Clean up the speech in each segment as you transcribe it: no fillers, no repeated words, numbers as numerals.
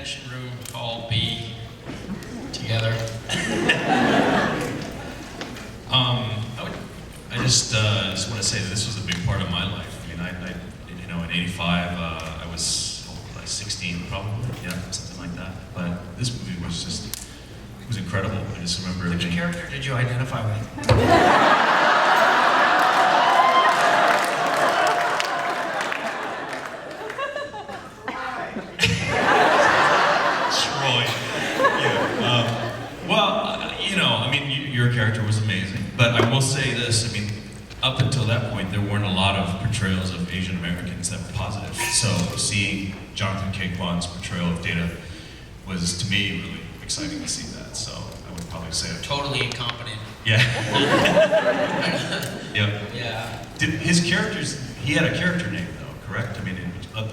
convention room, hall B, together. I just want to say that this was a big part of my life. I mean, you know, in '85, I was like 16 probably, yeah, something like that. But this movie was just, it was incredible. I just remember. Which character did you identify with? Your character was amazing, but I will say this, I mean, up until that point, there weren't a lot of portrayals of Asian Americans that were positive. So seeing Jonathan Caquan's portrayal of Data was, to me, really exciting to see that. So I would probably say totally incompetent. Yeah. Yep. Yeah. His characters, he had a character name though, correct? I mean,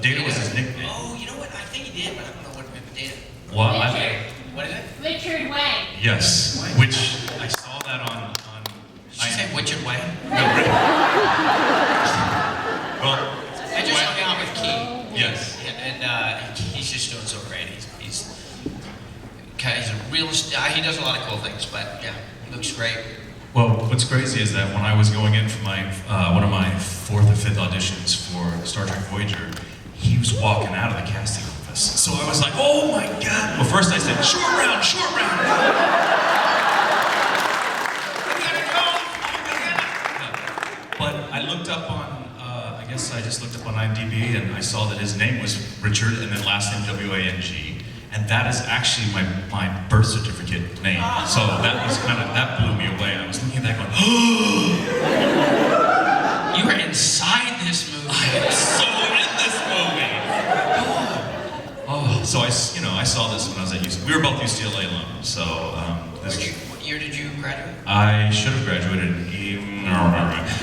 Data was his nickname. Oh, you know what? I think he did, but I don't know what Data. Well, what is it? Richard Wang. Yes, which I saw that on. Did you say Richard Wang? No, well, I just hung out with Key. Yes. And he's just doing so great. He's a real. He does a lot of cool things, but yeah, he looks great. Well, what's crazy is that when I was going in for my one of my 4th or 5th auditions for Star Trek Voyager, he was walking out of the casting office. So I was like, oh my God. Well, first I said, short round, short round. But I looked up on, I guess I just looked up on IMDb and I saw that his name was Richard and then last name W-A-N-G. And that is actually my birth certificate name. So that was that blew me away. I was looking at that going, oh! You were inside this movie. I was so in this movie. Oh, so I saw this when I was at UCLA. We were both UCLA alums, so what year did you graduate? I should have graduated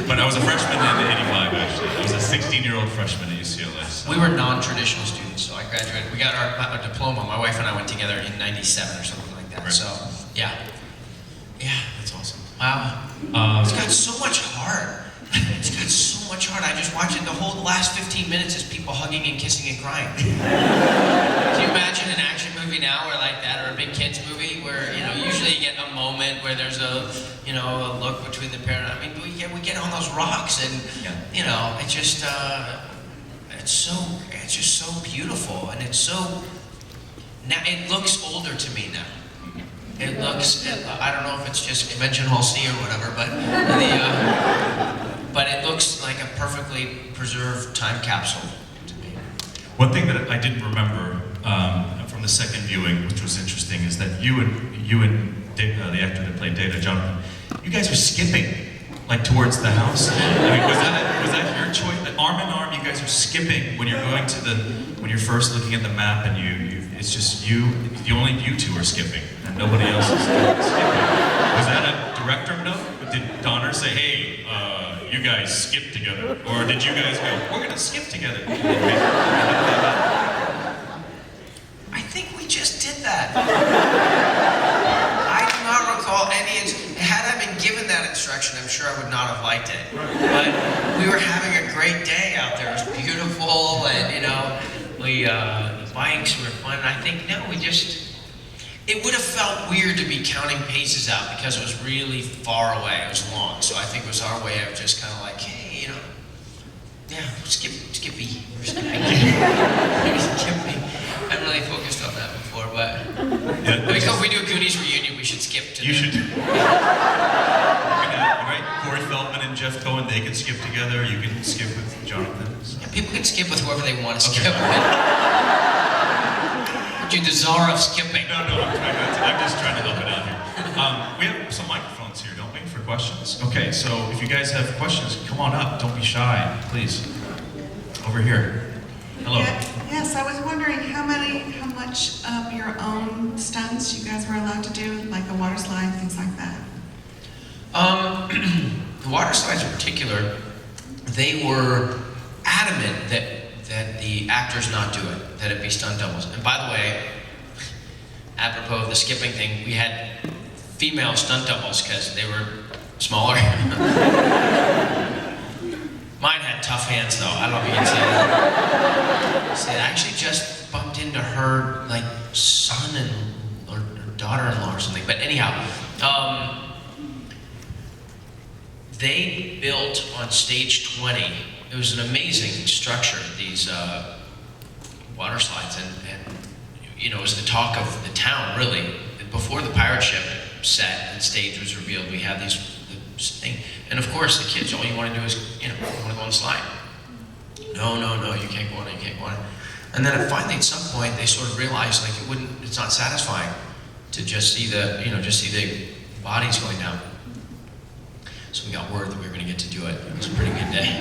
but I was a freshman in '85 actually. I was a 16-year-old freshman at UCLA. So. We were non-traditional students, so I graduated. We got our diploma. My wife and I went together in '97 or something like that. Right. So, yeah. Yeah. That's awesome. Wow. It's got so much heart. It's got so much heart. I just watched it. The whole last 15 minutes is people hugging and kissing and crying. Can you imagine an action movie now where like that, or a big kids movie where, you know, usually you get a moment where there's a look between the parent. I mean, we get on those rocks and, you know, it's just so beautiful and it's so, now it looks older to me now. It looks, I don't know if it's just Convention Hall C or whatever, but it looks like a perfectly preserved time capsule to me. One thing that I didn't remember from the second viewing, which was interesting, is that you and Data, the actor that played Data, Jonathan, you guys are skipping like towards the house. I mean, was that your choice? Arm in arm, you guys are skipping when you're going to when you're first looking at the map, and it's just only you two are skipping, and nobody else is skipping. Was that a director note? Did Donner say, hey, you guys skip together? Or did you guys go, we're gonna skip together? I think we just did that. I do not recall any, had I been given that instruction, I'm sure I would not have liked it. But we were having a great day out there. It was beautiful, and you know, the bikes were fun. I think, no, it would have felt weird to be counting paces out because it was really far away. It was long, so I think it was our way of just kind of like, hey, you know, yeah, Skippy. We're skipping. Skippy. I haven't really focused on that before, but if we do a Goonies reunion, we should skip to. You should. Right? Corey Feldman and Jeff Cohen, they can skip together. You can skip with Jonathan. So. Yeah, people can skip with whoever they want to skip with. You're the czar of skipping. No, I'm just trying to help it out here. We have some microphones here, don't we, for questions? Okay, so if you guys have questions, come on up. Don't be shy, please. Over here. Hello. Yes, I was wondering how much of your own stunts you guys were allowed to do, like a water slide, things like that? The water slides in particular, they were adamant that the actors not do it, that it be stunt doubles. And by the way, apropos of the skipping thing, we had female stunt doubles because they were smaller. Mine had tough hands though, I don't know if you can see that. See, I actually just bumped into her like son or daughter-in-law or something. But anyhow, they built on stage 20. It was an amazing structure, these water slides, and you know, it was the talk of the town, really. Before the pirate ship set and stage was revealed, we had this thing. And of course, the kids, all you want to do is, you know, want to go on the slide. No, you can't go on it, you can't go on it. And then finally, at some point, they sort of realized, like, it's not satisfying to just see the, you know, just see the bodies going down. So we got word that we were going to get to do it. It was a pretty good day.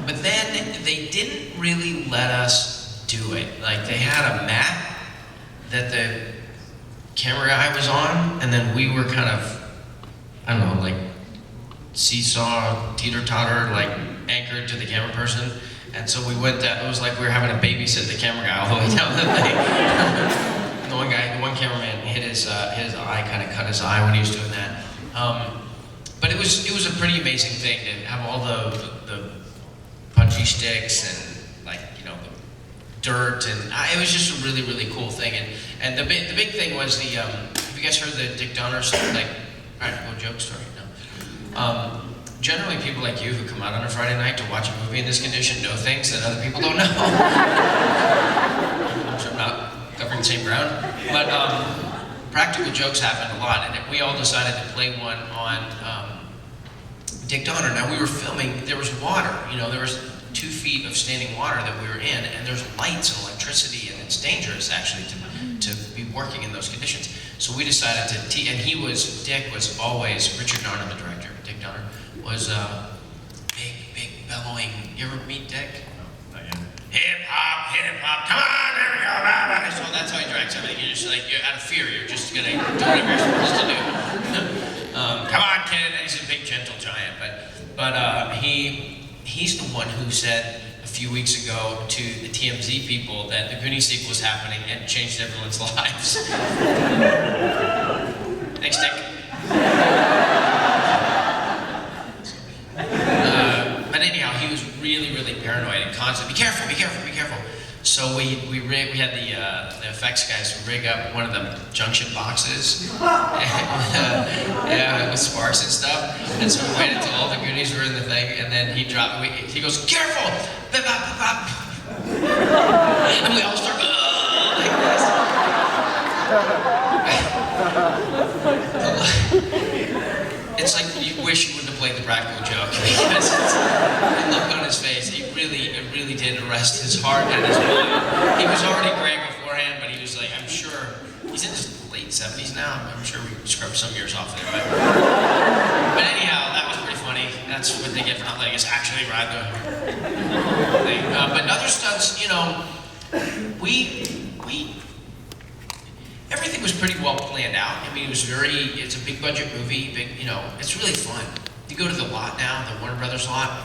But then they didn't really let us do it. Like, they had a mat that the camera guy was on, and then we were kind of, I don't know, like seesaw, teeter-totter, like anchored to the camera person. And so we went that, it was like we were having to babysit the camera guy all the way down the thing. And the one cameraman hit his eye, kind of cut his eye when he was doing that. But it was a pretty amazing thing to have all the punchy sticks and, like, you know, the dirt, and it was just a really, really cool thing. And the big thing was the, have you guys heard the Dick Donner story, like, practical joke story? No. Generally, people like you who come out on a Friday night to watch a movie in this condition know things that other people don't know. I'm sure I'm not covering the same ground. But practical jokes happened a lot, and we all decided to play one on Dick Donner. Now, we were filming, there was water, you know, there was 2 feet of standing water that we were in, and there's lights and electricity, and it's dangerous, actually, to be working in those conditions. So we decided to and Dick was always, Richard Donner, the director, Dick Donner, was big bellowing. You ever meet Dick? No, not yet. Hip hop, come on, there we go. So that's how he directs everything. You're just like, you're out of fear, you're just gonna do whatever you're supposed to do. Come on, kid. And he's a big, gentle giant, but he's the one who said a few weeks ago to the TMZ people that the Goonies sequel was happening and changed everyone's lives. Thanks, Dick. But anyhow, he was really, really paranoid and constantly, be careful. So we had the effects guys rig up one of the junction boxes with sparks and stuff. And so we waited until all the Goonies were in the thing, and then he goes, careful! Bip, bop, bip, bop. And we all start like this. It's like you wish you wouldn't have played the practical joke, because the look on his face, it really did arrest his heart and his mind. He was already great beforehand, but he was like, I'm sure, he's in his late 70s now, I'm sure we scrubbed some years off there. But anyhow, that was pretty funny. That's what they get for not letting us actually ride the thing. But other stunts, you know, everything was pretty well planned out. I mean, it's a big budget movie, you know, it's really fun. You go to the lot now, the Warner Brothers lot,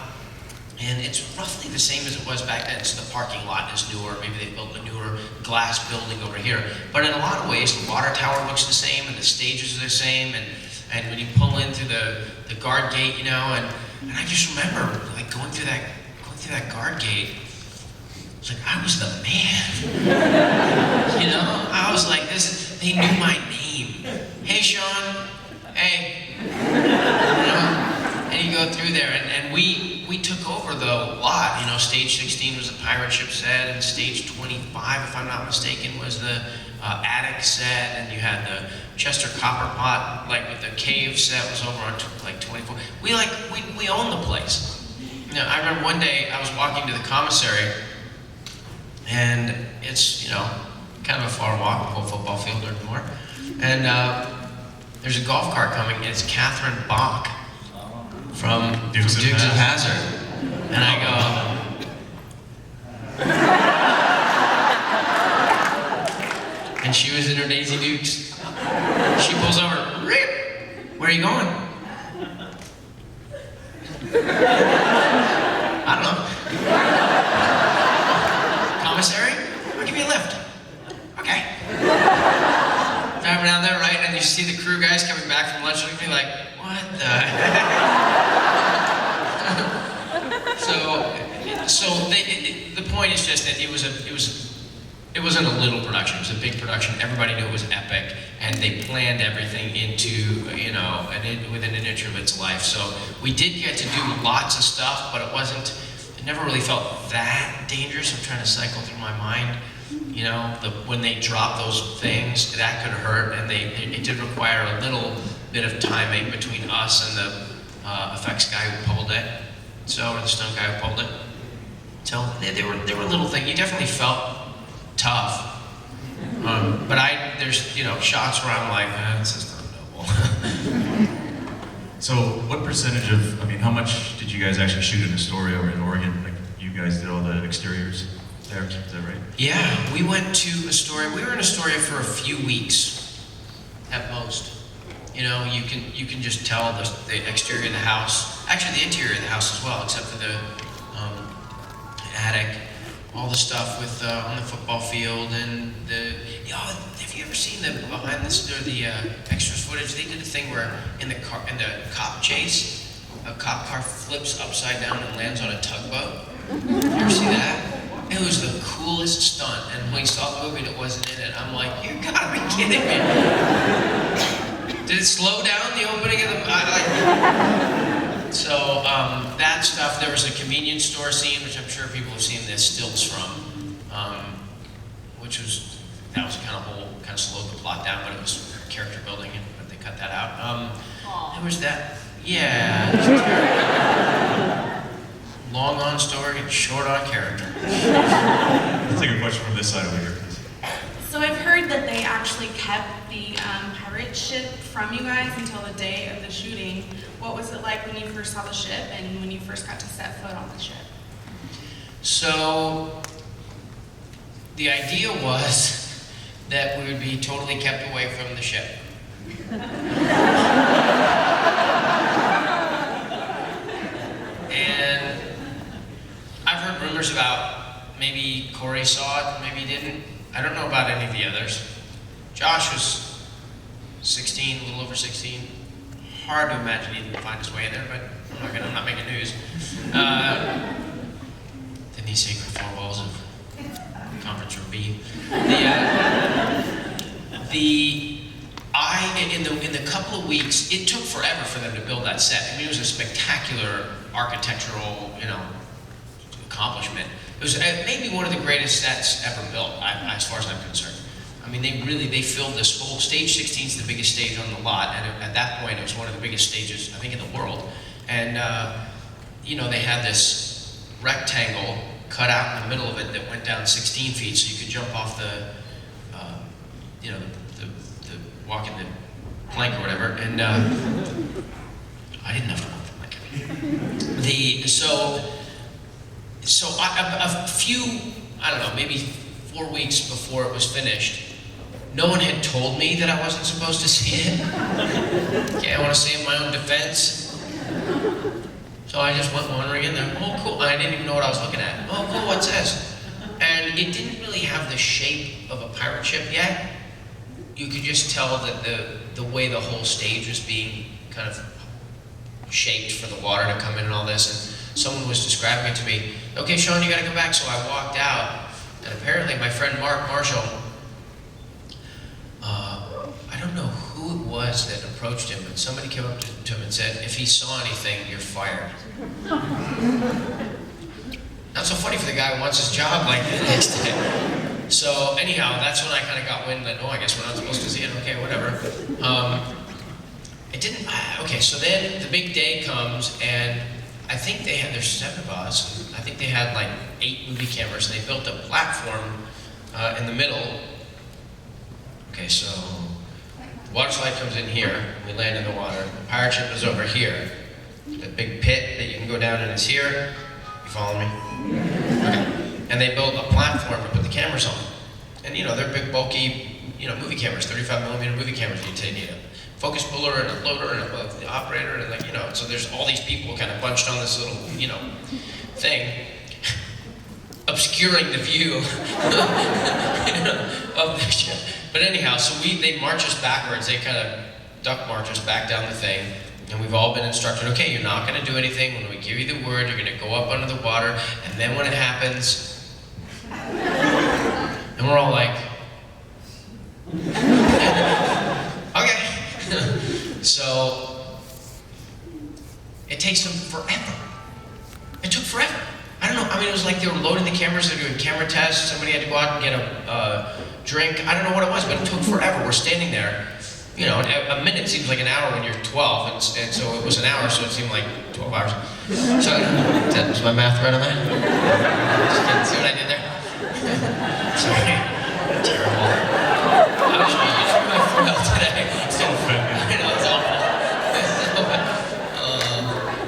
and it's roughly the same as it was back then. So the parking lot is newer, maybe they built a newer glass building over here. But in a lot of ways, the water tower looks the same, and the stages are the same, and when you pull in through the guard gate, you know, and I just remember, like, going through that guard gate, it's like, I was the man. You know, I was like, they knew my name. Hey, Sean. Hey. You know? And you go through there, and we took over the lot. You know, stage 16 was a pirate ship set, and stage 25, if I'm not mistaken, was the attic set, and you had the Chester Copperpot, like with the cave set, was over on like 24. We owned the place. You know, I remember one day I was walking to the commissary, and it's, you know, kind of a far walk, the whole football field or more. And there's a golf cart coming, and it's Catherine Bach from Dukes of Hazzard. And I go, and she was in her Daisy Dukes. She pulls over, Rip, where are you going? I don't know. Commissary? I'll give you a lift. Okay. Driving down there, right, and you see the crew guys coming back from lunch with me like, what the heck? So the point is just, it wasn't a little production. It was a big production. Everybody knew it was epic, and they planned everything into, you know, within an inch of its life. So we did get to do lots of stuff, but it never really felt that dangerous. I'm trying to cycle through my mind. You know, when they drop those things, that could hurt, and it did require a little bit of timing between us and the effects guy who pulled it, or the stunt guy who pulled it. So there were little things. You definitely felt tough, but there's, you know, shots where I'm like, this is not noble. So what percentage of, I mean, how much did you guys actually shoot in Astoria or in Oregon? Like, you guys did all the exteriors there, is that right? Yeah, we went to Astoria. We were in Astoria for a few weeks, at most. You know, you can just tell the exterior of the house, actually the interior of the house as well, except for the attic, all the stuff with on the football field, and have you ever seen the behind this or the extras footage? They did a thing where in the cop chase, a cop car flips upside down and lands on a tugboat. You ever see that? It was the coolest stunt, and when we saw the movie and it wasn't in it, I'm like, you gotta be kidding me. Did it slow down the opening of the? So that stuff. There was a convenience store scene, which I'm sure people have seen the stills from, that was kind of slowed the plot down, but it was character building, but they cut that out. There was that. Yeah. Long on story, short on character. Let's take a question from this side over here, please. So I've heard that they actually kept the pirate ship from you guys until the day of the shooting. What was it like when you first saw the ship and when you first got to set foot on the ship? So the idea was that we would be totally kept away from the ship. And I've heard rumors about maybe Corey saw it, maybe he didn't. I don't know about any of the others. Josh was 16, a little over 16. Hard to imagine he didn't find his way in there, but I'm not making news. Didn't he say 4 balls of conference room B? In the couple of weeks, it took forever for them to build that set. I mean, it was a spectacular architectural, you know, accomplishment. It was maybe one of the greatest sets ever built, as far as I'm concerned. I mean, they filled this whole stage. 16 is the biggest stage on the lot, and at that point, it was one of the biggest stages, I think, in the world. And you know, they had this rectangle cut out in the middle of it that went down 16 feet, so you could jump off the, you know, the walk in the plank or whatever. And I didn't have to walk the plank. So a few, I don't know, maybe 4 weeks before it was finished, no one had told me that I wasn't supposed to see it. Okay, I want to say in my own defense. So I just went wandering in there. Oh, cool. I didn't even know what I was looking at. Oh, cool, what's this? And it didn't really have the shape of a pirate ship yet. You could just tell that the way the whole stage was being kind of shaped for the water to come in and all this. And someone was describing it to me. Okay, Sean, you gotta come back. So I walked out, and apparently my friend Mark Marshall, I don't know who it was that approached him, but somebody came up to him and said, if he saw anything, you're fired. Not so funny for the guy who wants his job like the next day. So anyhow, that's when I kind of got wind that, oh, I guess we're not supposed to see it. Okay, whatever. It didn't, okay, so then the big day comes, and I think there's 7 of us. I think they had like 8 movie cameras, and they built a platform in the middle. Okay, so the water slide comes in here, we land in the water. The pirate ship is over here. The big pit that you can go down in is here. You follow me? Okay. And they built a platform to put the cameras on. And you know, they're big, bulky, you know, movie cameras, 35mm movie cameras. You need a focus puller and a loader and the operator, and like, you know, so there's all these people kind of bunched on this little, you know, thing, obscuring the view of the ship. But anyhow, so they march us backwards. They kind of duck march us back down the thing. And we've all been instructed, okay, you're not going to do anything. When we give you the word, you're going to go up under the water. And then when it happens, And we're all like, okay. So, it takes them forever. It took forever. I don't know, I mean, it was like they were loading the cameras, they were doing camera tests, somebody had to go out and get a drink. I don't know what it was, but it took forever. We're standing there. You know, a minute seems like an hour when you're 12, and so it was an hour, so it seemed like 12 hours. So, was my math right on that? Just kidding, see what I did there? Sorry, terrible. I was using my throat today. So offended. I know, it's awful.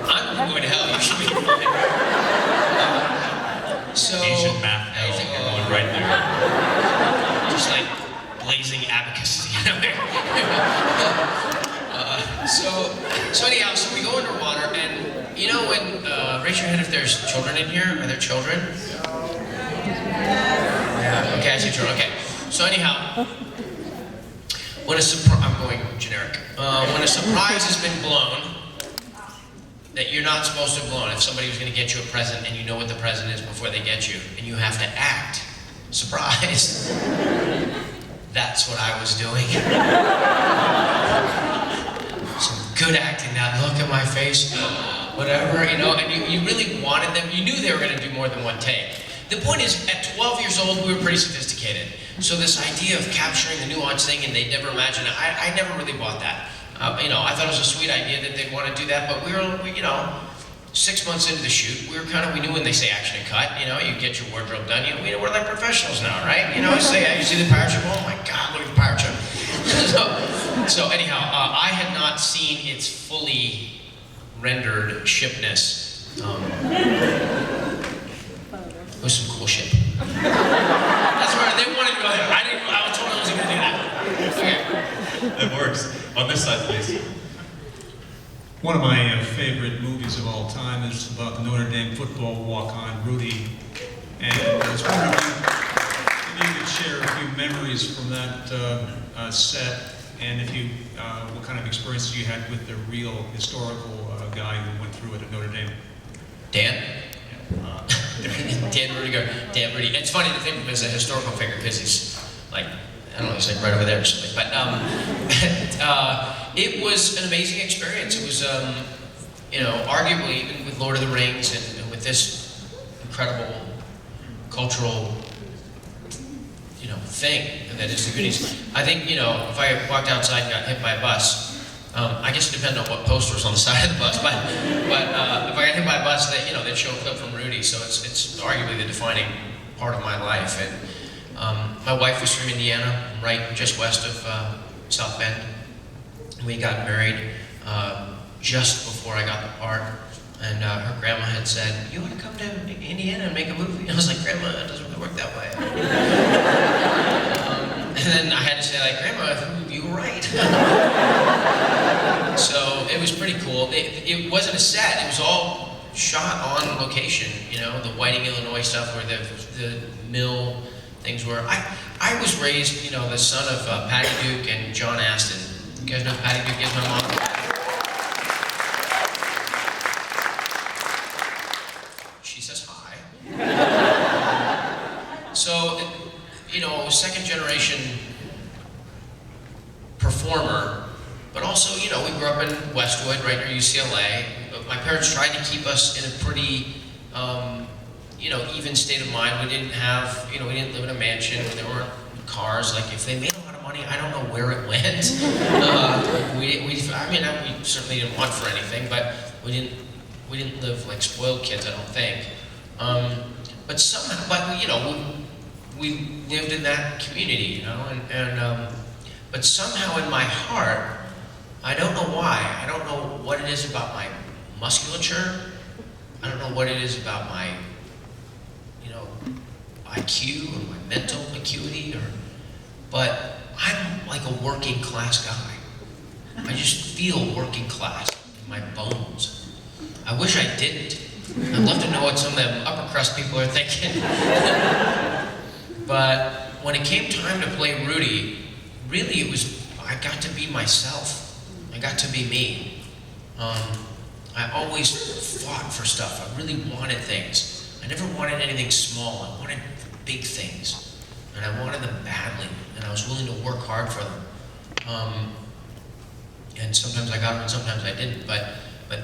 I'm going to hell, you should be fine. Asian math hell, you're going right there. Just like blazing abacus, you know? So anyhow, so we go underwater, and you know when, raise your hand if there's children in here. Are there children? Yeah, okay, I see children, okay. So anyhow, when I'm going generic. When a surprise has been blown, that you're not supposed to have blown. If somebody was going to get you a present and you know what the present is before they get you, and you have to act surprised. That's what I was doing. Some good acting, that look at my face, whatever, you know, and you really wanted them, you knew they were going to do more than one take. The point is, at 12 years old, we were pretty sophisticated. So this idea of capturing the nuanced thing and they'd never imagine it, I never really bought that. You know, I thought it was a sweet idea that they'd want to do that, but we, you know, 6 months into the shoot, we knew when they say action and cut, you know, you get your wardrobe done, we're like professionals now, right? You know, you see the pirate ship, oh my God, look at the pirate ship. so anyhow, I had not seen its fully rendered shipness. It was some cool shit. That's right, they wanted to go there. I was told I wasn't gonna do that. Okay. It works. On this side, please. One of my favorite movies of all time is about the Notre Dame football walk-on, Rudy. And I was wondering if you could share a few memories from that set, and if you, what kind of experiences you had with the real historical guy who went through it at Notre Dame. Dan? Dan Rudy. It's funny to think of him as a historical figure because he's like, I don't know, he's like right over there or something. But it was an amazing experience. It was, you know, arguably even with Lord of the Rings and with this incredible cultural, you know, thing that is the Goonies. I think, you know, if I walked outside and got hit by a bus, I guess it depends on what poster was on the side of the bus, but if I got hit by a bus, they'd show a clip from Rudy, so it's arguably the defining part of my life. And my wife was from Indiana, right just west of South Bend. We got married just before I got the part, and her grandma had said, "You want to come to Indiana and make a movie?" And I was like, "Grandma, it doesn't really work that way." And then I had to say, like, "Grandma, you were right." So it was pretty cool. It wasn't a set, it was all shot on location, you know, the Whiting, Illinois stuff where the mill things were. I was raised, you know, the son of Patty Duke and Sean Astin. You guys know who Patty Duke is, my mom? She says hi. So, you know, second generation performer, but also, you know, we grew up in Westwood, right near UCLA. My parents tried to keep us in a pretty, you know, even state of mind. We didn't have, you know, we didn't live in a mansion. There weren't cars. Like, if they made a lot of money, I don't know where it went. We certainly didn't want for anything, but we didn't live like spoiled kids, I don't think. But somehow, you know, we lived in that community, you know, but somehow in my heart, I don't know why. I don't know what it is about my musculature. I don't know what it is about my, you know, IQ or my mental acuity, but I'm like a working class guy. I just feel working class in my bones. I wish I didn't. I'd love to know what some of them upper crust people are thinking. But when it came time to play Rudy, really it was, I got to be myself. I got to be me. I always fought for stuff. I really wanted things. I never wanted anything small. I wanted big things, and I wanted them badly, and I was willing to work hard for them. And sometimes I got them, and sometimes I didn't. But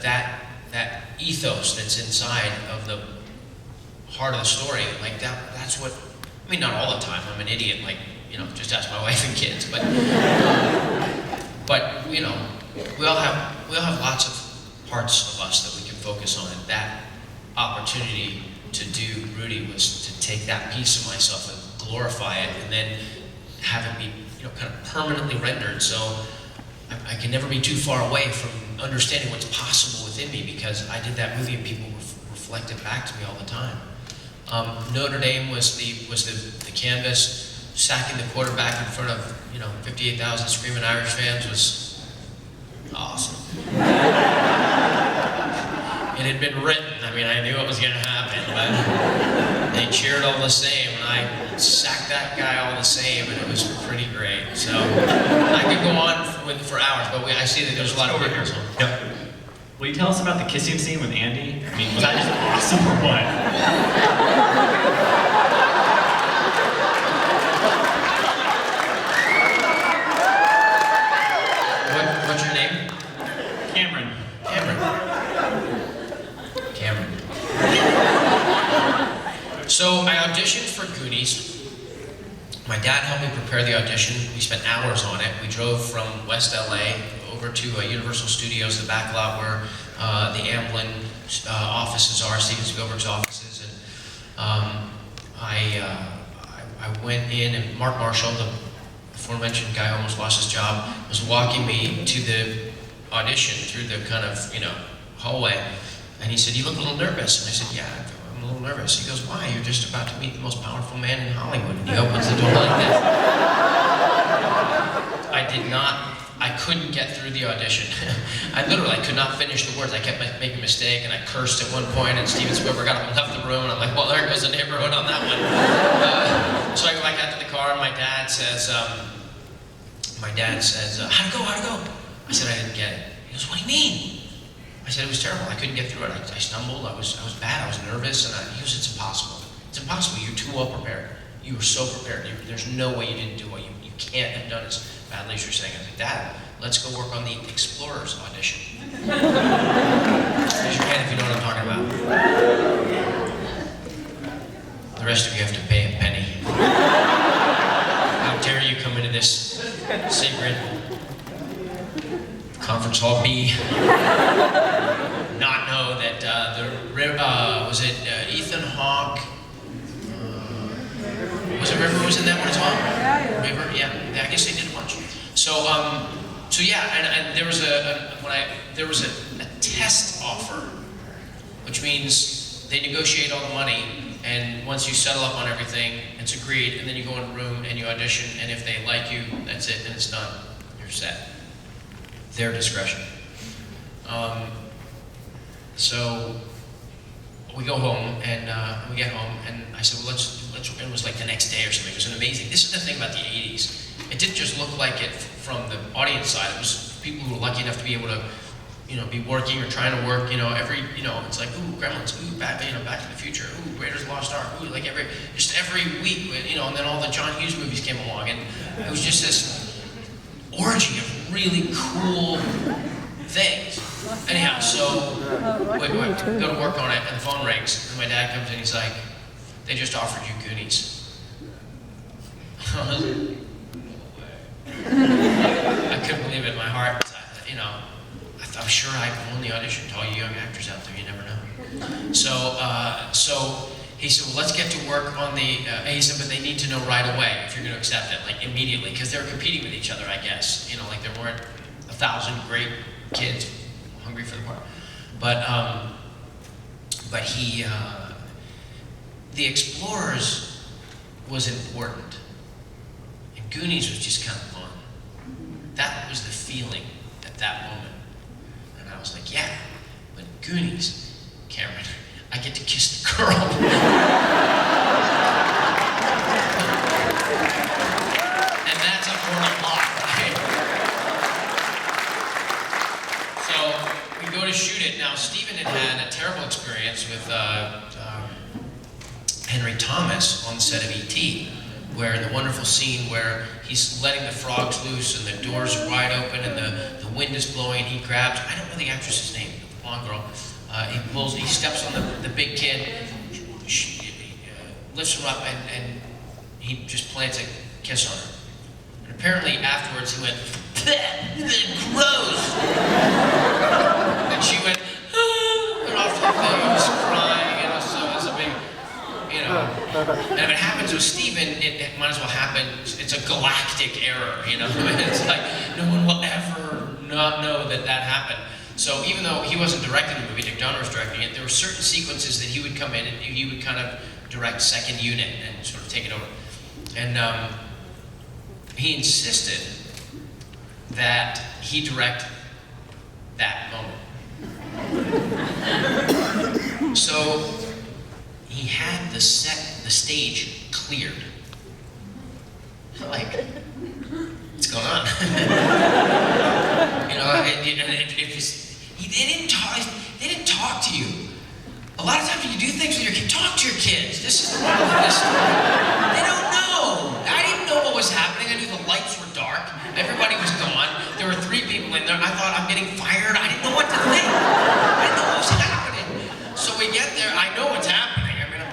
that ethos that's inside of the heart of the story, like that's what. I mean, not all the time. I'm an idiot. Like, you know, just ask my wife and kids. But you know, we all have lots of parts of us that we can focus on. And that opportunity to do Rudy was to take that piece of myself and glorify it, and then have it be, you know, kind of permanently rendered. So I can never be too far away from understanding what's possible within me, because I did that movie and people reflected back to me all the time. Notre Dame was the canvas. Sacking the quarterback in front of, you know, 58,000 screaming Irish fans was awesome. It had been written. I mean, I knew it was going to happen, but they cheered all the same, and I sacked that guy all the same, and it was pretty great. So I could go on for hours, but I see that there's a lot of people. So. Yep. Will you tell us about the kissing scene with Andy? I mean, was that just awesome or what? What's your name? Cameron. Cameron. So I auditioned for Goonies. My dad helped me prepare the audition. We spent hours on it. We drove from West LA over to Universal Studios, the back lot where the Amblin offices are, Steven Spielberg's offices. And I went in, and Mark Marshall, the aforementioned guy who almost lost his job, was walking me to the audition through the kind of, you know, hallway. And he said, "You look a little nervous." And I said, "Yeah, I'm a little nervous." He goes, "Why? You're just about to meet the most powerful man in Hollywood." And he opens the door like this. I couldn't get through the audition. I literally could not finish the words. I kept making a mistake, and I cursed at one point, and Steven Spielberg got up and left the room, and I'm like, well, there goes the neighborhood on that one. So I go back out to the car, and my dad says, how'd it go? I said, I didn't get it. He goes, what do you mean? I said, it was terrible. I couldn't get through it. I stumbled. I was bad. I was nervous. And he goes, it's impossible. It's impossible. You're too well prepared. You were so prepared. There's no way you didn't do what you can't have done as badly as you're saying. I said, Dad, let's go work on the Explorers audition. Raise your hand if you know what I'm talking about. The rest of you have to pay a penny. How dare you come into this sacred conference hall B, not know that was it Ethan Hawke? Was it River was in that one as well? Yeah. River, yeah. I guess they did a bunch. So yeah, and there was a test offer, which means they negotiate all the money, and once you settle up on everything, it's agreed, and then you go in a room and you audition, and if they like you, that's it, and it's done. You're set. Their discretion. So we go home, and we get home, and I said, well, let's. It was like the next day or something. It was an amazing. This is the thing about the '80s. It didn't just look like it from the audience side. It was people who were lucky enough to be able to, be working or trying to work. It's like, ooh, Gremlins, ooh, Back to the Future, ooh, Raiders of the Lost Ark, ooh, like every week, and then all the John Hughes movies came along, and it was just this orgy of really cool things. Anyhow, so we go to work on it, and the phone rings, and my dad comes in, he's like, they just offered you Goonies. I couldn't believe it in my heart. I'm sure I won the audition to all you young actors out there, you never know. So he said, well, let's get to work on the, he said, but they need to know right away if you're going to accept it, like immediately, because they were competing with each other, I guess. Like there weren't 1,000 great kids hungry for the part. But he, the Explorers was important, and Goonies was just kind of fun. That was the feeling at that moment. And I was like, yeah, but Goonies, Cameron, I get to kiss the girl. And that's a important lot, right? So we go to shoot it. Now, Steven had a terrible experience with Henry Thomas on the set of E.T., where in the wonderful scene where he's letting the frogs loose and the doors are wide open and the wind is blowing, he grabs, I don't know the actress's name, the blonde girl, he steps on the big kid, lifts him up, and he just plants a kiss on her. And apparently afterwards he went, gross! And she went, and off to the thing, he was crying, so it was a big, and if it happens with Steven, it might as well happen, it's a galactic error, It's like, no one will ever not know that happened. So even though he wasn't directing the movie, Dick Donner was directing it, there were certain sequences that he would come in and he would kind of direct second unit and sort of take it over. And he insisted that he direct that moment. So he had the stage cleared. Like, what's going on? They didn't talk to you. A lot of times when you do things with your kids, talk to your kids. This is the problem with this story. They don't know. I didn't know what was happening. I knew the lights were dark. Everybody was gone. There were 3 people in there. I thought, I'm getting fired. I didn't know what to think. I didn't know what was happening. So we get there. I know what's happening.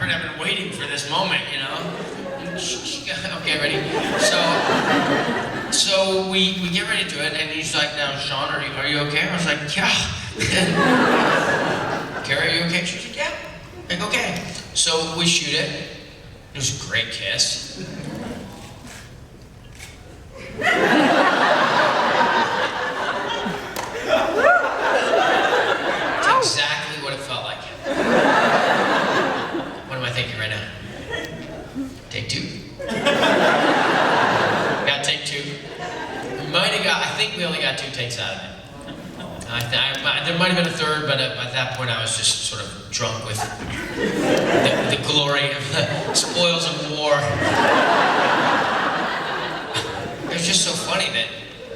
I've been waiting for this moment, Okay, ready? So we get ready to do it, and he's like, now, Sean, are you okay? I was like, yeah. Carrie, are you okay? She was like, yeah. Like, okay. So we shoot it. It was a great kiss. It's exactly what it felt like. What am I thinking right now? Take 2? Got take 2? I think we only got 2 takes out of it. There might have been a third, but at that point I was just sort of drunk with the glory of the spoils of war. It was just so funny that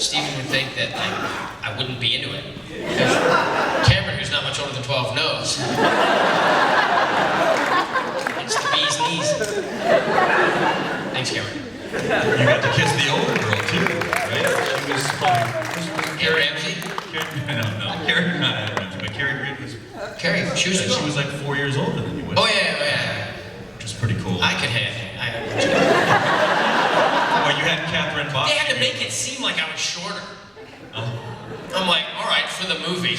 Steven would think that I wouldn't be into it. Because Cameron, who's not much older than 12, knows. It's the bee's knees. Thanks, Cameron. You got to kiss the older girl too, right? She was Carrie Ramsey? No. Carrie, I don't know, but Carrie Reed was. Carrie, she was like 4 years older than you was. Oh yeah. Which was pretty cool. I could hit. Well, you had Catherine Bach. They had to make it seem like I was shorter. Oh. I'm like, all right, for the movie.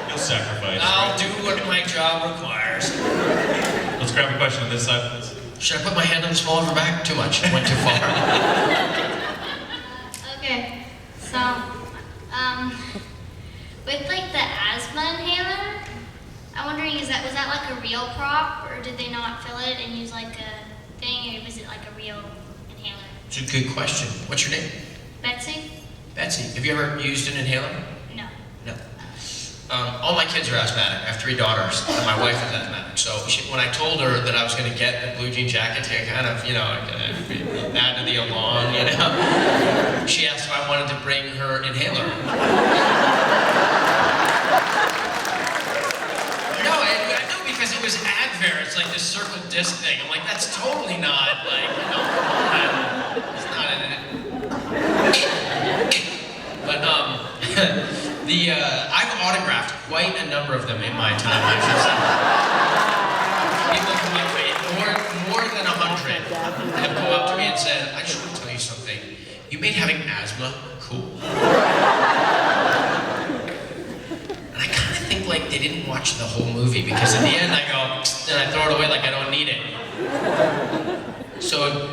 You'll sacrifice. I'll do what my job requires. Let's grab a question on this side, please. Should I put my hand on the small of her back? Too much. Went too far. Okay, so, with like the asthma inhaler, I'm wondering, was that like a real prop, or did they not fill it and use like a thing, or was it like a real inhaler? It's a good question. What's your name? Betsy? Betsy. Have you ever used an inhaler? No. No. All my kids are asthmatic. I have 3 daughters, and my wife is asthmatic. So when I told her that I was going to get a blue jean jacket to kind of, add to the along, she asked if I wanted to bring her inhaler. No, I know, because it was Advair. It's like this circle disc thing. I'm like, that's totally not it's not in it. But I've autographed quite a number of them in my time, I should say. People come up to me, more than 100 have come up to me and said, I just want to tell you something. You made having asthma cool. And I kind of think like they didn't watch the whole movie, because at the end I go, and I throw it away like I don't need it. So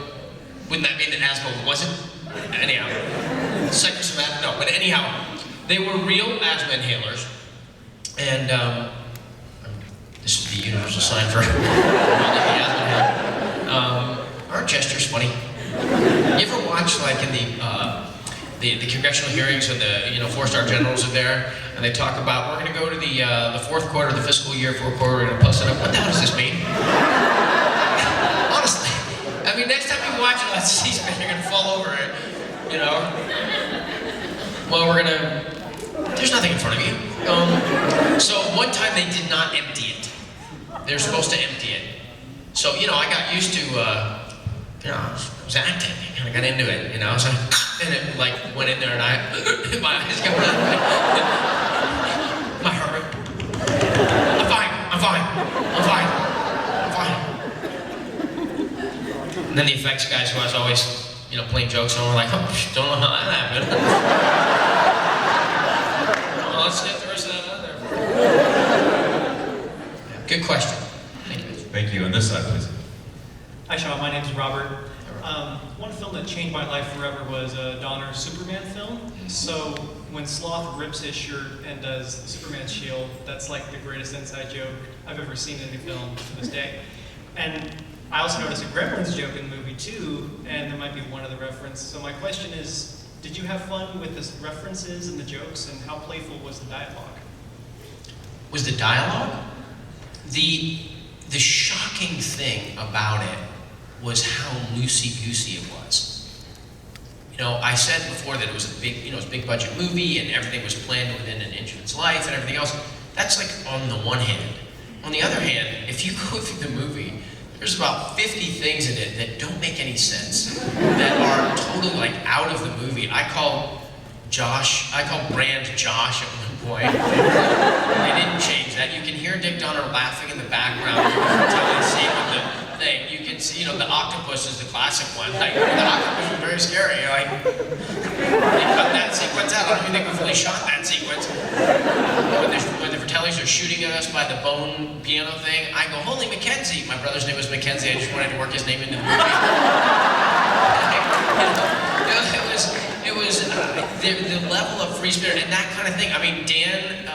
wouldn't that mean that asthma wasn't? Anyhow, psychosomatic, no, but anyhow, they were real asthma inhalers, and this is the universal sign for the asthma inhaler. Aren't gestures funny? You ever watch, like, in the congressional hearings when the 4-star generals are there, and they talk about, we're going to go to the fourth quarter of the fiscal year, fourth quarter, we're going to post it up. What the hell does this mean? Honestly. I mean, next time you watch it on C-SPAN, you're going to fall over it, Well, there's nothing in front of you. So one time they did not empty it. They were supposed to empty it. So, you know, I got used to, you know, I was acting. I kind of got into it, you know. So, and it like went in there and my eyes got red. My heart rate. I'm fine. And then the effects guys who I was always, you know, playing jokes on were like, oh, don't know how that happened. Well, let's get the rest of that out there. Good question. Thank you. Thank you. On this side, please. Hi, Sean. My name's Robert. One film that changed my life forever was Donner's Superman film. So when Sloth rips his shirt and does the Superman shield, that's like the greatest inside joke I've ever seen in any film to this day. And I also noticed a Gremlins joke in the movie too, and there might be one other reference. So my question is, did you have fun with the references and the jokes, and how playful was the dialogue? Was the dialogue? The shocking thing about it was how loosey-goosey it was. You know, I said before that it was a big, you know, it was a big budget movie and everything was planned within an inch of its life and everything else. That's like on the one hand. On the other hand, if you go through the movie, there's about 50 things in it that don't make any sense, that are totally like out of the movie. I called Brand Josh at one point. They didn't change that. You can hear Dick Donner laughing in the background telling the scene with the thing. You can see, you know, the octopus is the classic one. Like, the octopus was very scary. You're like, they cut that sequence out. I don't even think we fully shot that sequence. When the Fratellis are shooting at us by the bone piano thing, I go, holy Mackenzie. My brother's name was Mackenzie. I just wanted to work his name into the movie. It was the level of free spirit and that kind of thing. I mean, Dan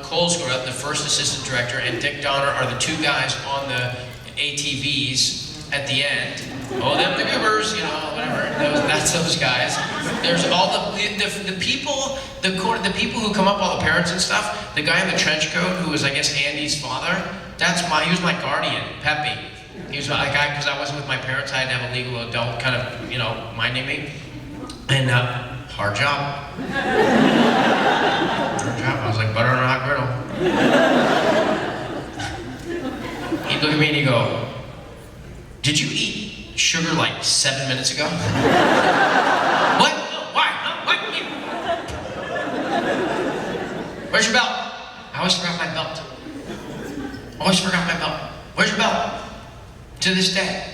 Colesgrove, the first assistant director, and Dick Donner are the two guys on the ATVs at the end. Oh, them the Goobers, you know, whatever. That's those guys. There's all the people, the people who come up, all the parents and stuff. The guy in the trench coat, who was, I guess, Andy's father. He was my guardian, Peppy. He was my guy because I wasn't with my parents. I had to have a legal adult kind of, you know, minding me. And hard job. Hard job. I was like butter on a hot griddle. He'd look at me and he'd go, "Did you eat sugar like 7 minutes ago?" What? Why? Huh? What? Where's your belt? I always forgot my belt. Always forgot my belt. Where's your belt? To this day.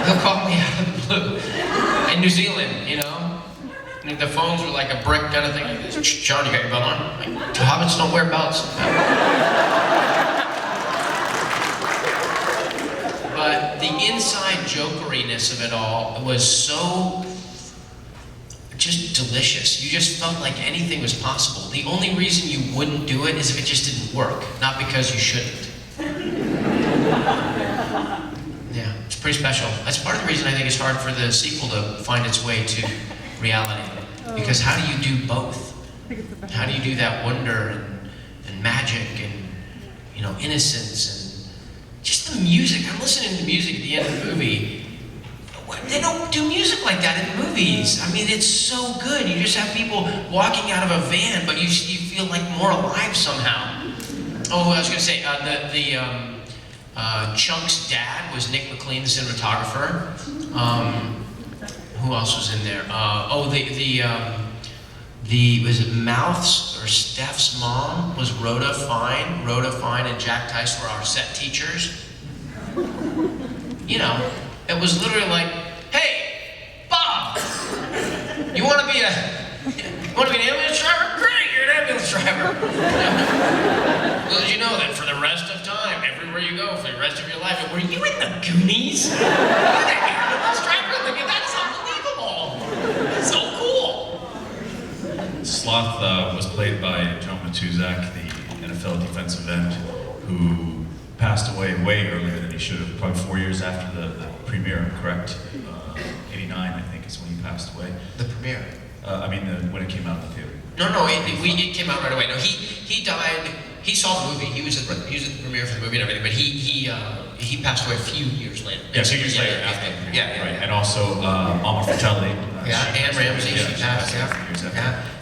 He'll call me out of the blue. In New Zealand, you know, and the phones were like a brick kind of thing. Like this. Sean, you got your belt on? Like, hobbits don't wear belts. But the inside jokeriness of it all was so just delicious. You just felt like anything was possible. The only reason you wouldn't do it is if it just didn't work, not because you shouldn't. Yeah, it's pretty special. That's part of the reason I think it's hard for the sequel to find its way to reality. Because how do you do both? How do you do that wonder and magic and, you know, innocence and just the music? I'm listening to music at the end of the movie. They don't do music like that in the movies. I mean, it's so good. You just have people walking out of a van, but you feel like more alive somehow. Oh, I was going to say, Chunk's dad was Nick McLean, the cinematographer. Who else was in there? Was it Mouth's or Steph's mom was Rhoda Fine. Rhoda Fine and Jack Tice were our set teachers. You know, it was literally like, hey, Bob, you want to be an ambulance driver? Great, you're an ambulance driver. Well, did you know that for the rest of time, everywhere you go, for the rest of your life, were you in the Goonies? You're the ambulance driver? That's unbelievable. That's so cool. Sloth was played by Joe Matuzak, the NFL defensive end, who passed away way earlier than he should have, probably 4 years after the premiere, correct? 89, I think, is when he passed away. The premiere? When it came out in the theater. No, it came out right away. No, he died. He saw the movie. He was at the premiere for the movie and everything. But he passed away a few years later. Yeah, 2 years later after the premiere. Yeah. Right. And also Mama Fratelli. Anne Ramsey. She passed. Yeah.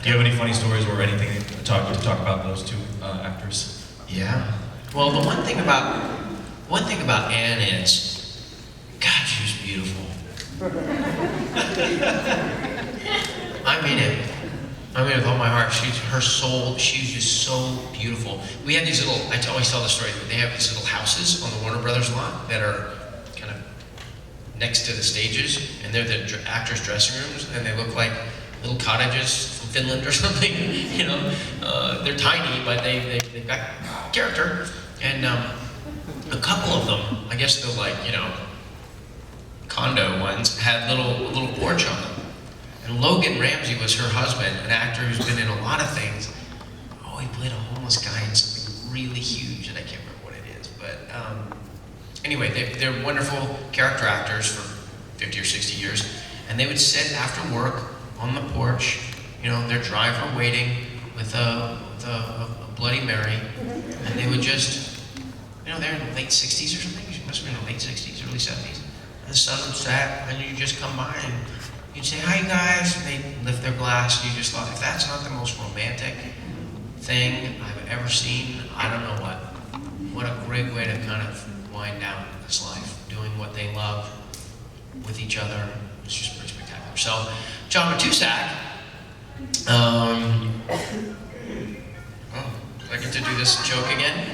Do you have any funny stories or anything to talk about those two actors? Yeah. Well, the one thing about Anne is, God, she was beautiful. I mean it with all my heart. Her soul, she was just so beautiful. We had these little, I always tell the story, they have these little houses on the Warner Brothers lot that are kind of next to the stages, and they're the actors' dressing rooms, and they look like little cottages from Finland or something, you know. They're tiny, but they've got character. And a couple of them, I guess they're like, you know, condo ones, had little porch on them. And Logan Ramsey was her husband, an actor who's been in a lot of things. Oh, he played a homeless guy in something really huge, and I can't remember what it is. But anyway, they're wonderful character actors for 50 or 60 years. And they would sit after work on the porch, you know, their driver waiting with a Bloody Mary, and they would just, you know, they're in the late 60s or something. She must have been in the late 60s, early 70s. And the sun would set, and you just come by and you'd say, "Hi guys," and they'd lift their glass, and you just thought, if that's not the most romantic thing I've ever seen, I don't know what. What a great way to kind of wind down this life, doing what they love with each other. It's just pretty spectacular. So, John Matusak, do I get to do this joke again?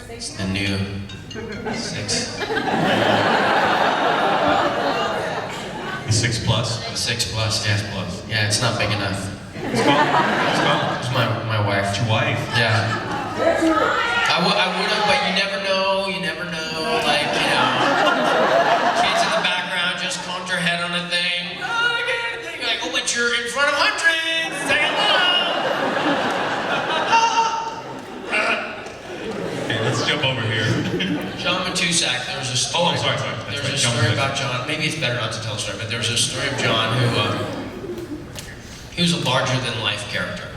It's the new 6. The 6 plus? The 6 plus, yeah. 6 plus. Yeah, it's not big enough. It's called. It's my wife. It's your wife. Yeah. I would have, but you never know, like, you know. Kids in the background just conked her head on a thing. Oh, I got a thing. Like, oh, but you're in front of hundreds. Say hello. Okay, let's jump over here. John Matusak, there was a story. Oh, I'm sorry. There's a story about John. Maybe it's better not to tell a story, but there was a story of John who, he was a larger-than-life character.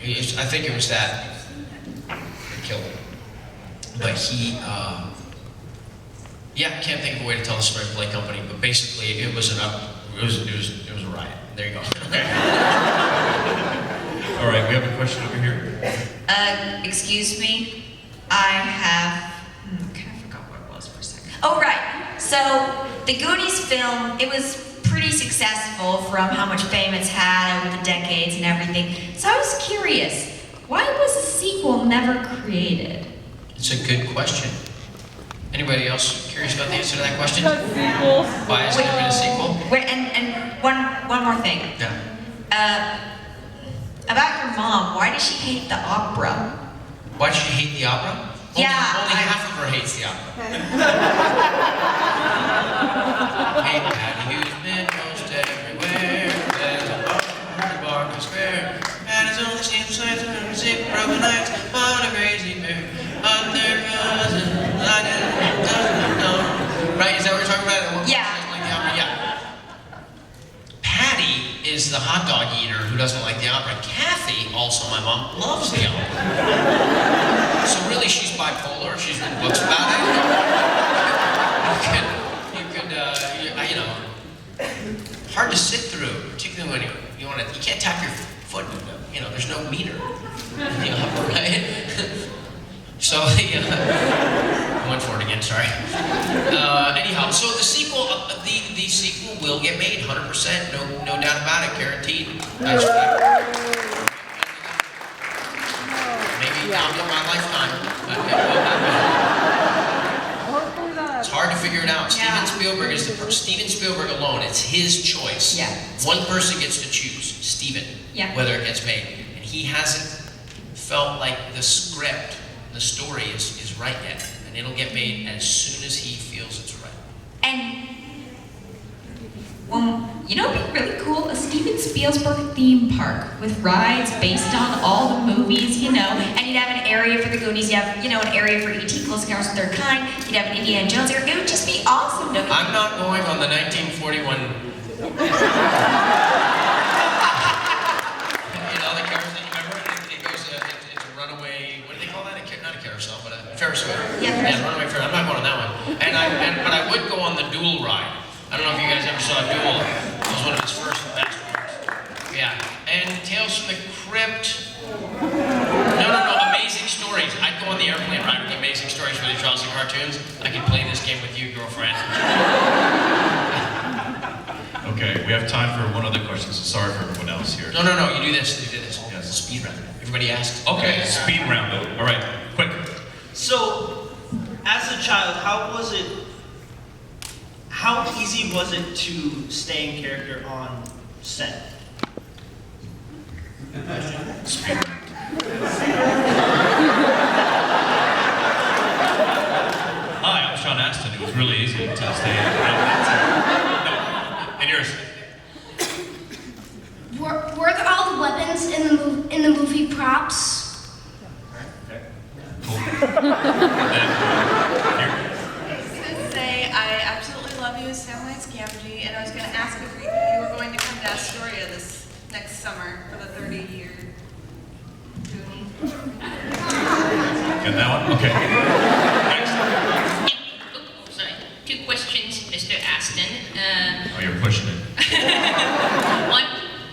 I think it was that killed him. But he, yeah, can't think of a way to tell the story of Play Company, but basically it was a riot. There you go. All right, we have a question over here. Excuse me. I have, I forgot what it was for a second. Oh, right. So, the Goonies film, it was pretty successful from how much fame it's had over the decades and everything. So I was curious, why was a sequel never created? It's a good question. Anybody else curious about the answer to that question? Why hasn't there been a sequel? Wait, and one more thing. Yeah. About your mom, why does she hate the opera? Why did she hate the opera? Only half of her hates the opera. Hey, Patty, who's been most everywhere? There's a bar to square. Patty's on the same side of her sick, broken nights, on a crazy bear. Out there, cousin, I didn't know. Right? Is that what you're talking about? Yeah. Like the opera? Yeah. Patty is the hot dog eater who doesn't like the opera. Kathy, also my mom, loves the opera. So really, she's bipolar. She's written books about it. You know, hard to sit through, particularly when you can't tap your foot. You know, there's no meter in the opera, right? So I went for it again. Sorry. Anyhow, so the sequel, the sequel will get made, 100%, no doubt about it, guaranteed. That's maybe not in my lifetime, but it will happen. It's hard to figure it out. Yeah. Steven Spielberg alone, it's his choice. Yeah. One person gets to choose, Steven, whether it gets made. And he hasn't felt like the script, the story is right yet. And it'll get made as soon as he feels it's right. And, well, you know what'd be really cool? A Steven Spielberg theme park with rides based on all the movies, you know. And you'd have an area for the Goonies, you have, you know, an area for E.T. Close Encounters of the Third Kind, you'd have an Indiana Jones area. It would just be awesome, don't you? I'm not going on the 1941. You know, the carousel, remember? It goes, it's a runaway, what do they call that? Not a carousel, but a Ferris wheel. Yeah, runaway Ferris. I'm not going on that one. But I would go on the Duel ride. I don't know if you guys ever saw Duel. It was one of his first and best ones. Yeah. And Tales from the Crypt, airplane ride with the amazing stories for the Charles and cartoons, I could play this game with you, girlfriend. Okay, we have time for one other question, so sorry for everyone else here. No, you do this. Yes. Speed round. Everybody asks. Okay, speed round though. All right, quick. So, as a child, how easy was it to stay in character on set? Speed round. Hi, I'm Sean Astin. It was really easy to stay in. No. And yours? Were there all the weapons in the movie props? Cool. And here. I was going to say, I absolutely love you as Samwise Gamgee, and I was going to ask if you were going to come to Astoria this next summer for the 30-year Goonie. Get that one? Okay. Next. Sorry. 2 questions, Mr. Astin. Oh, you're pushing it. One,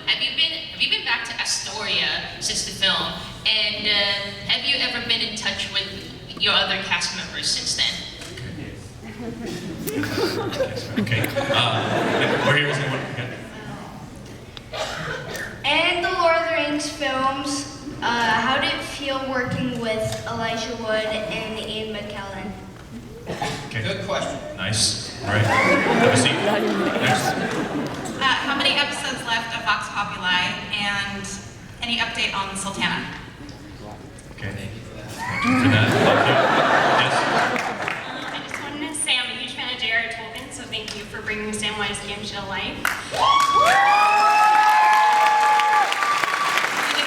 have you been back to Astoria since the film? And have you ever been in touch with your other cast members since then? Okay. We're here. Is anyone? Okay. And the Lord of the Rings films, how did it feel working with Elijah Wood and Ian McKellen? Okay. Good question. Nice. All right. Have a seat. Next. How many episodes left of Vox Populi, and any update on Sultana? Okay. Thank you for that. Thank you. Yes. I just wanted to say I'm a huge fan of J.R. Tolkien, so thank you for bringing Samwise Gamgee to life. You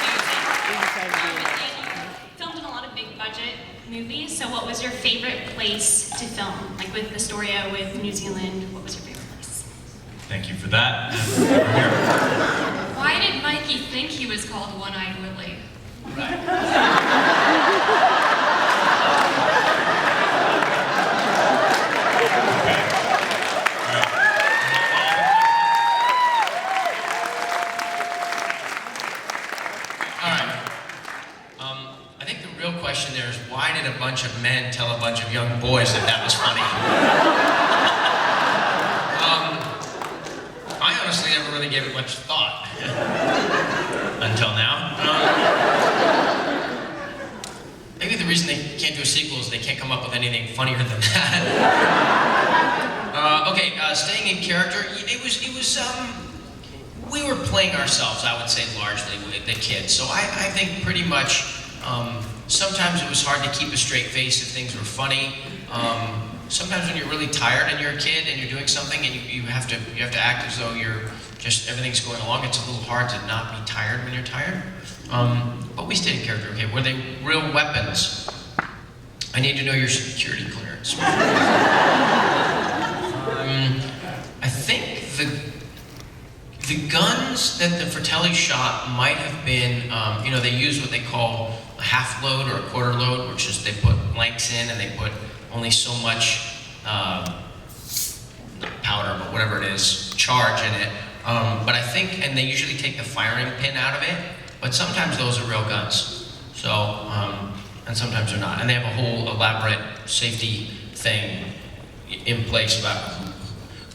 filmed in a lot of big budget movies, so what was your favorite place to film? Like with Astoria, with New Zealand, what was your favorite place? Thank you for that. Over here. Why did Mikey think he was called One-Eyed Willie? I think the real question there is, why did a bunch of men tell a bunch of young boys that was funny? I honestly never really gave it much thought until now. Maybe the reason they can't do a sequel is they can't come up with anything funnier than that. Staying in character, we were playing ourselves, I would say, largely with the kids. So I think pretty much, sometimes it was hard to keep a straight face if things were funny. Sometimes when you're really tired and you're a kid and you're doing something and you have to act as though everything's going along, it's a little hard to not be tired when you're tired. But we stayed in character. Okay, were they real weapons? I need to know your security clearance. I think the guns that the Fratelli shot might have been, they use what they call a half load or a quarter load, which is they put blanks in and they put only so much not powder, but whatever it is, charge in it. But I think, and they usually take the firing pin out of it, but sometimes those are real guns. So, and sometimes they're not. And they have a whole elaborate safety thing in place about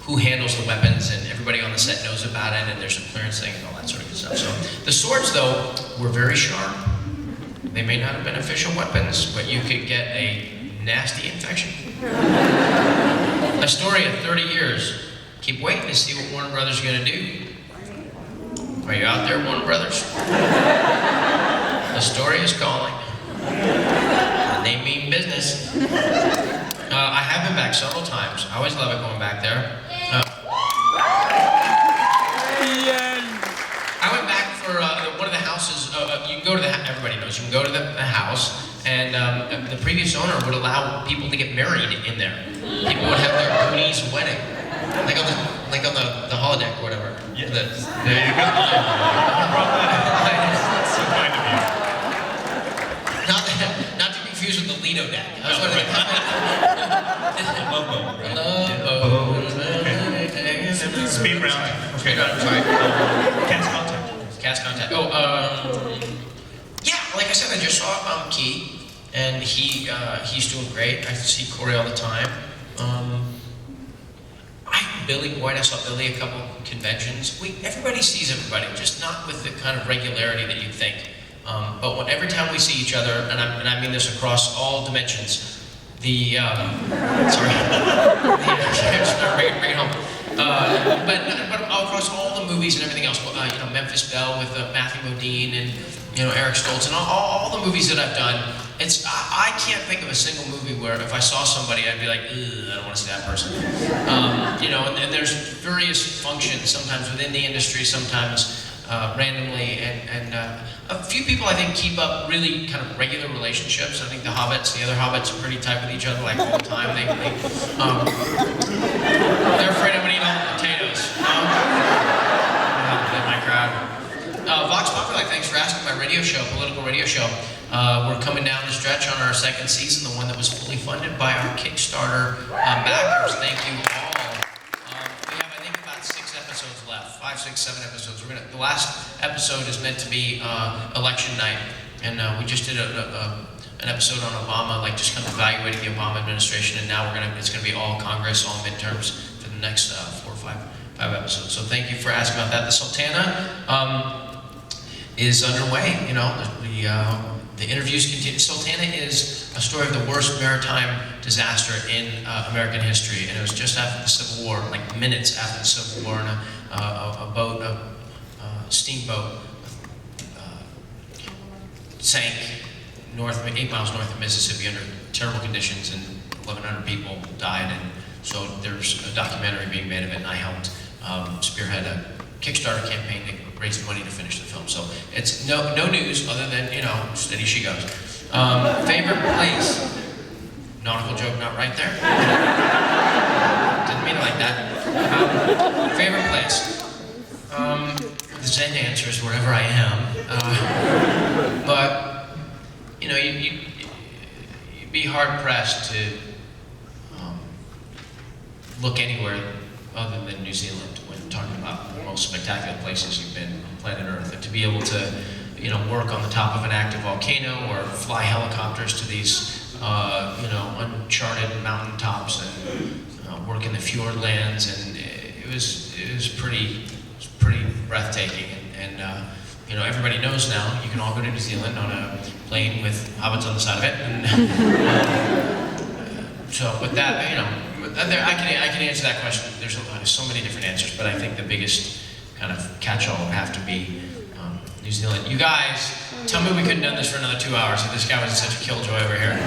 who handles the weapons, and everybody on the set knows about it, and there's a clearance thing and all that sort of good stuff. So the swords, though, were very sharp. They may not have been official weapons, but you could get a nasty infection. Astoria, 30 years. Keep waiting to see what Warner Brothers are going to do. Are you out there, Warner Brothers? Astoria is calling. And they mean business. I have been back several times. I always love it going back there. I went back for one of the houses. You can go to everybody knows, you can go to the house, and the previous owner would allow people to get married in there. People would have their Goonies wedding. Like on the holodeck or whatever. Yeah. There you go. That's so kind of you. Not to be confused with the Lido deck. I was Love boat. Okay. Speed round. Okay. Sorry. Cast contact. Cast contact. Oh, yeah, like I said, I just saw Key. and he's doing great. I see Corey all the time. Billy Boyd, I saw Billy a couple conventions. Everybody sees everybody, just not with the kind of regularity that you'd think. But every time we see each other, and I mean this across all dimensions, bring it home. But across all the movies and everything else, Memphis Belle with Matthew Modine and Eric Stoltz and all the movies that I've done. I can't think of a single movie where if I saw somebody, I'd be like, ugh, I don't want to see that person. And there's various functions, sometimes within the industry, sometimes randomly, and a few people I think keep up really kind of regular relationships. I think the other hobbits are pretty tight with each other, like all the time. They're afraid I'm gonna eat all the potatoes. In my crowd. Vox Populi, thanks for asking. My radio show, political radio show. We're coming down the stretch on our second season, the one that was fully funded by our Kickstarter backers. Thank you all. We have, I think, about 6 episodes left. 5, 6, 7 episodes. The last episode is meant to be election night, and we just did an episode on Obama, like just kind of evaluating the Obama administration, and now it's gonna be all Congress, all midterms for the next 4 or 5 episodes. So thank you for asking about that. The Sultana is underway. The interviews continue. Sultana is a story of the worst maritime disaster in American history, and it was just after the Civil War, like minutes after the Civil War, and a steamboat sank 8 miles north of Mississippi under terrible conditions, and 1,100 people died. And so there's a documentary being made of it, and I helped spearhead a Kickstarter campaign to raise money to finish the film. So it's no news other than, steady she goes. Favorite place? Nautical joke not right there. Didn't mean it like that. Favorite place? The Zen answer is wherever I am. But, you'd be hard pressed to look anywhere other than New Zealand when talking about the most spectacular places you've been on planet Earth. And to be able to, work on the top of an active volcano or fly helicopters to these, uncharted mountaintops and work in the fjord lands, and it was pretty breathtaking. And everybody knows now you can all go to New Zealand on a plane with hobbits on the side of it. And, so with that, I can answer that question. There's so many different answers, but I think the biggest kind of catch-all would have to be New Zealand. You guys, tell me we couldn't have done this for another 2 hours if this guy was such a killjoy over here.